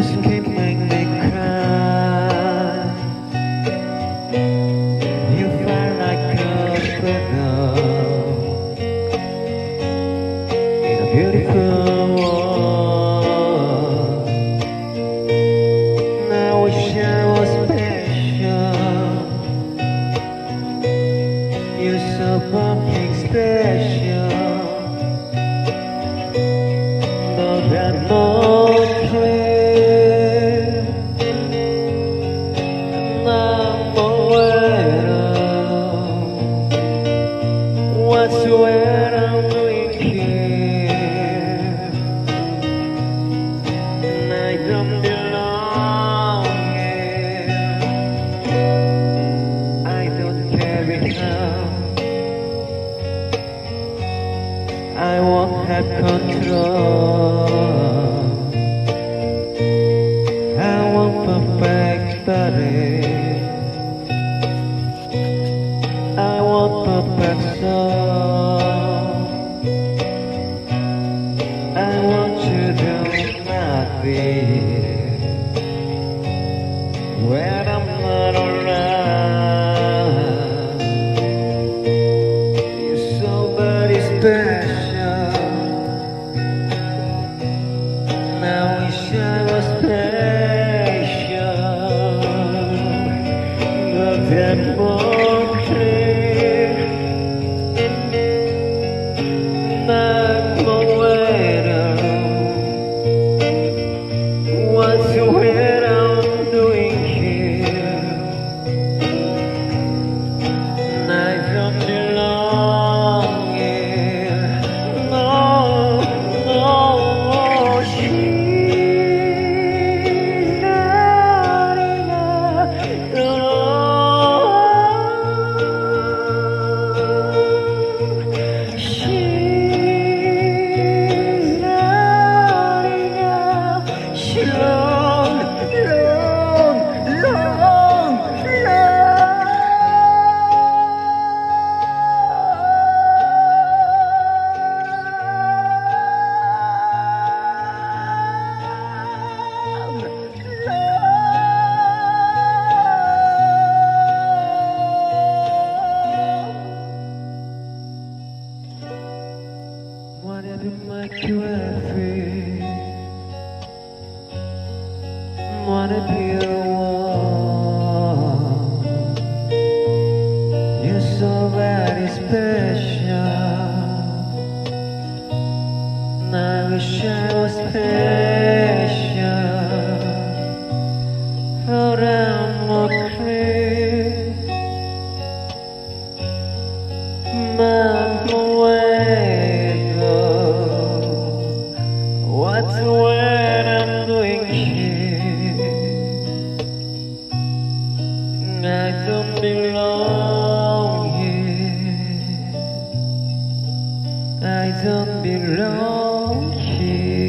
You keep making me cry. You felt like a feather in a beautiful world. And I wish I was special. You're so fucking special. But I'm more clear. What's what I'm doing here? And I don't belong here. I don't care enough. I won't have control. I want perfect body. I want perfect soul. I want you to do nothing when I'm not around. You're so very special. And I wish I was special, but that won't clear. I'm a waiter. What's what I'm doing here? And I don't belong here. No, no, she's not enough. No, she's wanna be make you happy. Wanna be your one. You're so very special. And I wish I was special. But I'm more clear. I'm away though. What's what I'm doing here? I don't belong here. I don't belong here.